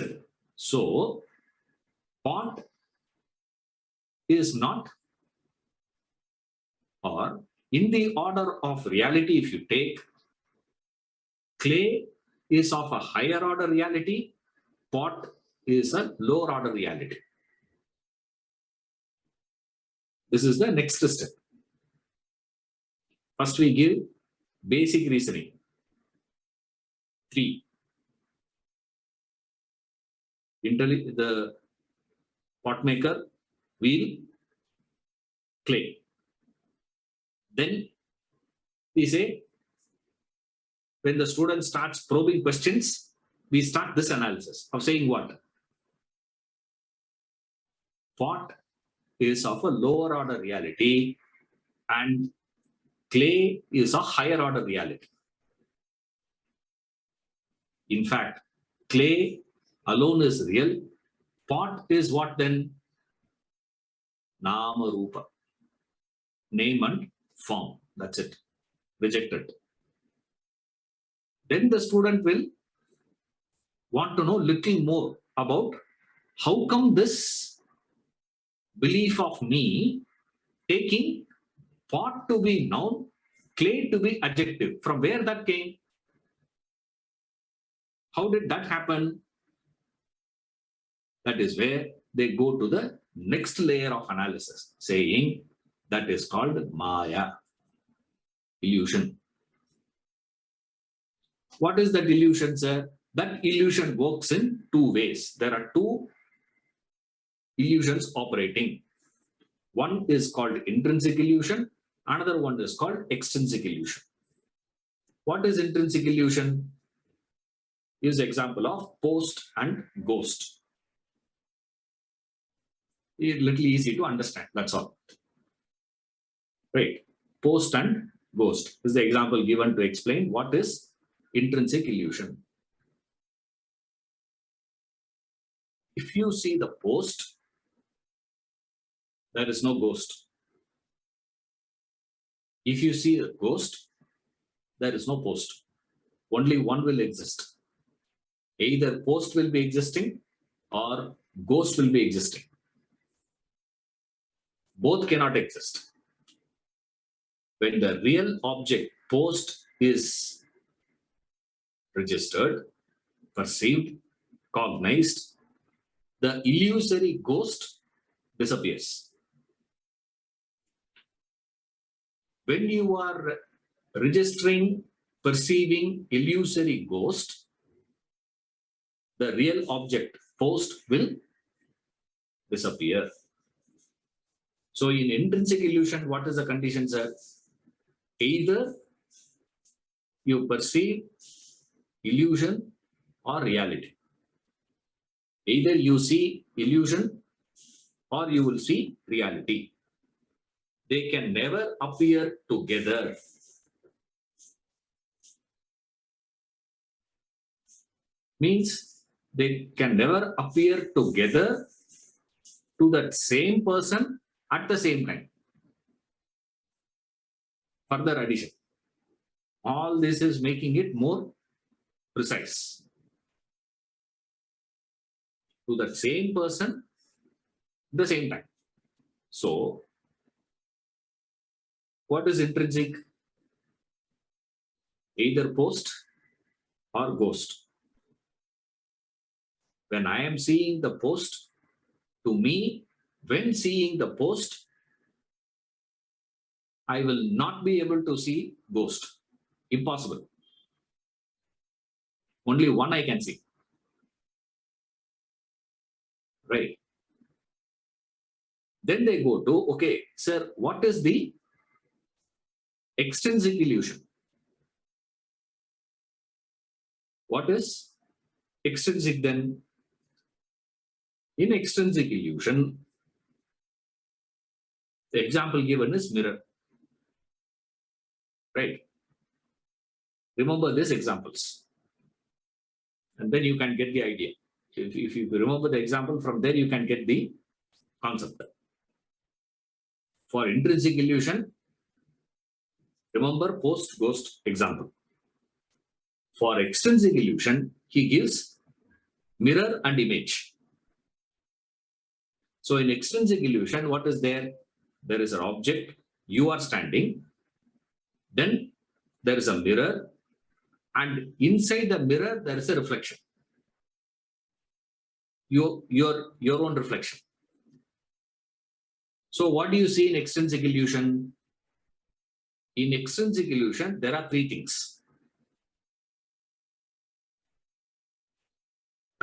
So pot is not, or in the order of reality, if you take, clay is of a higher order reality, pot is a lower order reality. This is the next step. First we give basic reasoning. 3. The pot maker, wheel, clay. Then we say, when the student starts probing questions, we start this analysis of saying what? Pot is of a lower order reality and clay is a higher order reality. In fact, clay alone is real. Pot is what then? Naama-roopa. Name and form. That's it. Rejected. Then the student will want to know little more about how come this belief of me taking pot to be noun, clay to be adjective. From where that came? How did that happen? That is where they go to the next layer of analysis, saying that is called Maya, illusion. What is that illusion, sir? That illusion works in two ways. There are two illusions operating. One is called intrinsic illusion, another one is called extrinsic illusion. What is intrinsic illusion? Is example of post and ghost. It's little easy to understand, that's all. Right. Post and ghost is the example given to explain what is intrinsic illusion. If you see the post, there is no ghost. If you see the ghost, there is no post. Only one will exist. Either post will be existing or ghost will be existing. Both cannot exist. When the real object post is registered, perceived, cognized, the illusory ghost disappears. When you are registering, perceiving illusory ghost, the real object post will disappear. So in intrinsic illusion, what is the condition, sir? Either you perceive illusion or reality. Either you see illusion or you will see reality. They can never appear together. Means they can never appear together to that same person at the same time. Further addition. All this is making it more precise. To that same person at the same time. So, what is intrinsic? Either post or ghost. When I am seeing the post, to me, when seeing the post, I will not be able to see ghost. Impossible. Only one I can see. Right. Then they go to, okay, sir, what is the extrinsic illusion? What is extrinsic then? In extrinsic illusion, the example given is mirror. Right. Remember these examples. And then you can get the idea. If you remember the example, from there you can get the concept. For intrinsic illusion, remember post-ghost example. For extrinsic illusion, he gives mirror and image. So in extrinsic illusion, what is there? There is an object, you are standing, then there is a mirror, and inside the mirror, there is a reflection. Your own reflection. So what do you see in extrinsic illusion? In extrinsic illusion, there are three things.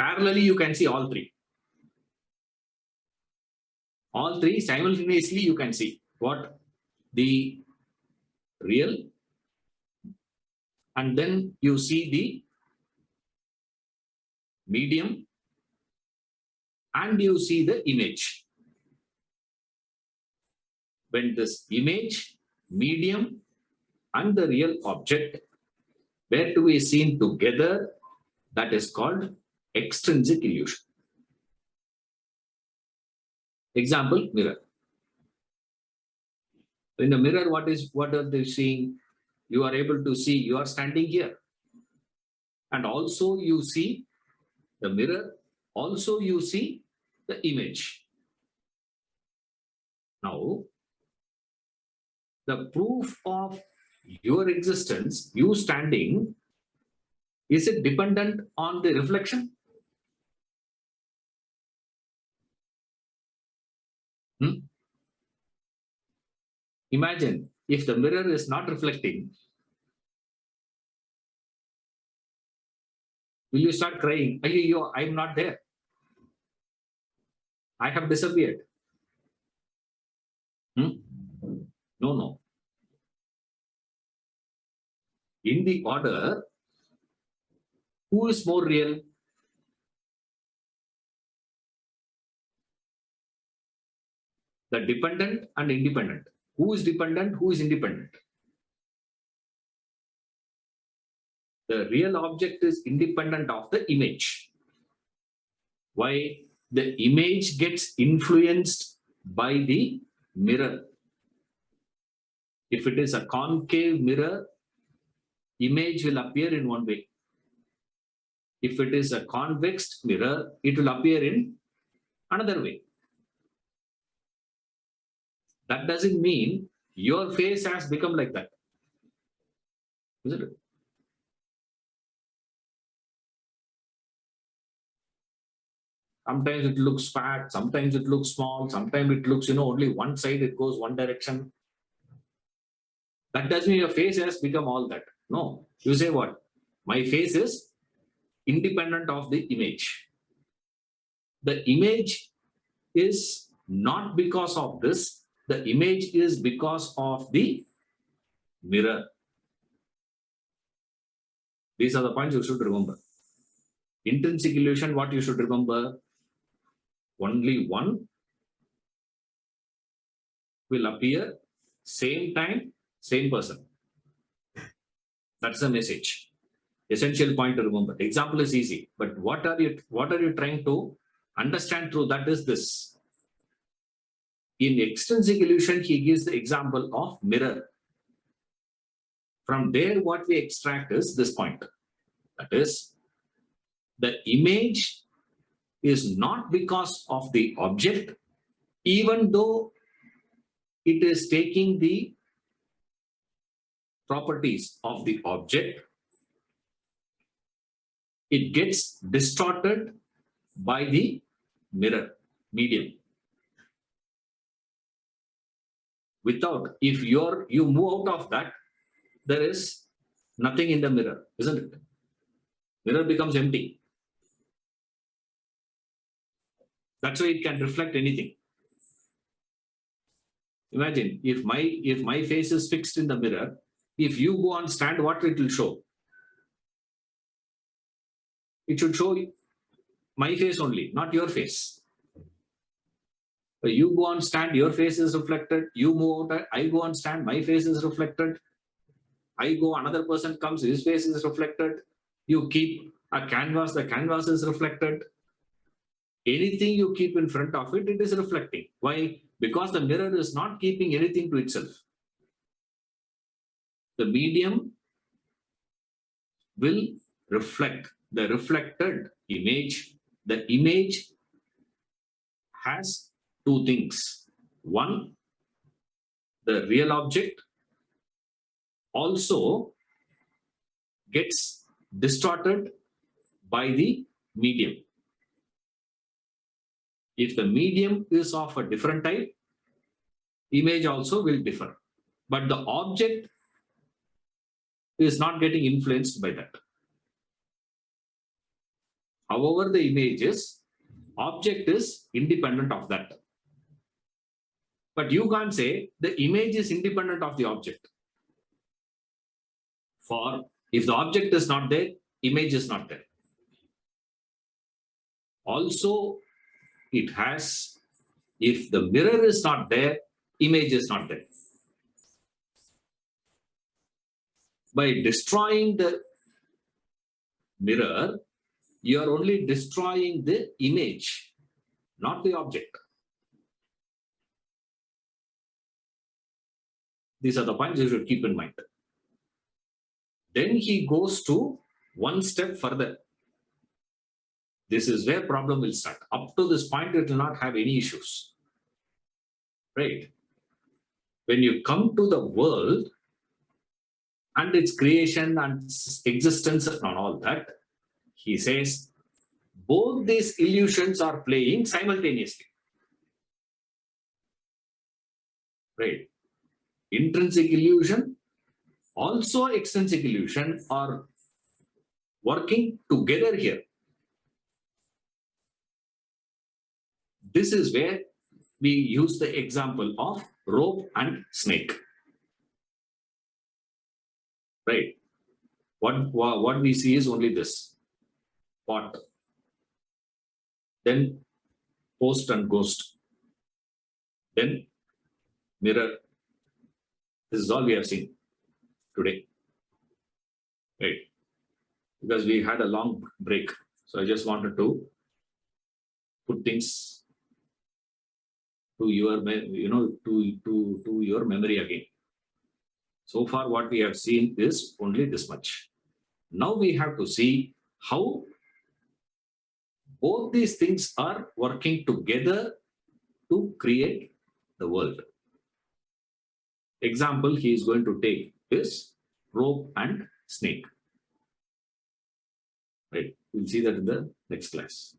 Parallelly, you can see all three. All three simultaneously you can see. What? The real, and then you see the medium, and you see the image. When this image, medium, and the real object were to be seen together, that is called extrinsic illusion. Example, mirror. In the mirror, what are they seeing? You are able to see you are standing here. And also you see the mirror, also you see the image. Now, the proof of your existence, you standing, is it dependent on the reflection? Imagine if the mirror is not reflecting, will you start crying? Ayyo, I'm not there. I have disappeared. No, no. In the order, who is more real? The dependent and independent. Who is dependent? Who is independent? The real object is independent of the image. Why? The image gets influenced by the mirror. If it is a concave mirror, image will appear in one way. If it is a convex mirror, it will appear in another way. That doesn't mean your face has become like that. Isn't it? Sometimes it looks fat, sometimes it looks small, sometimes it looks, only one side, it goes one direction. That doesn't mean your face has become all that. No. You say what? My face is independent of the image. The image is not because of this. The image is because of the mirror. These are the points you should remember. Intrinsic illusion, what you should remember? Only one will appear, same time, same person. That's the message. Essential point to remember. Example is easy, but what are you trying to understand through that is this. In extrinsic illusion, he gives the example of mirror. From there, what we extract is this point. That is, the image is not because of the object, even though it is taking the properties of the object, it gets distorted by the mirror medium. Without, if you move out of that, there is nothing in the mirror, isn't it? Mirror becomes empty. That's why it can reflect anything. Imagine if my face is fixed in the mirror, if you go on stand, what it will show? It should show my face only, not your face. You go on stand, your face is reflected. You move out, I go on stand, my face is reflected. I go, another person comes, his face is reflected. You keep a canvas, the canvas is reflected. Anything you keep in front of it, it is reflecting. Why? Because the mirror is not keeping anything to itself. The medium will reflect the reflected image. The image has two things. One, the real object also gets distorted by the medium. If the medium is of a different type, image also will differ. But the object is not getting influenced by that. However, the image is, object is independent of that. But you can't say the image is independent of the object. For if the object is not there, image is not there. Also, it has, if the mirror is not there, image is not there. By destroying the mirror, you are only destroying the image, not the object. These are the points you should keep in mind. Then he goes to one step further. This is where problem will start. Up to this point, it will not have any issues. Right? When you come to the world and its creation and existence and all that, he says, both these illusions are playing simultaneously. Right? Intrinsic illusion, also extrinsic illusion are working together here. This is where we use the example of rope and snake. Right? What we see is only this pot. Then post and ghost. Then mirror. This is all we have seen today. Right? Because we had a long break. So I just wanted to put things to your, to your memory again. So far, what we have seen is only this much. Now we have to see how both these things are working together to create the world. Example he is going to take is rope and snake. Right? We'll see that in the next class.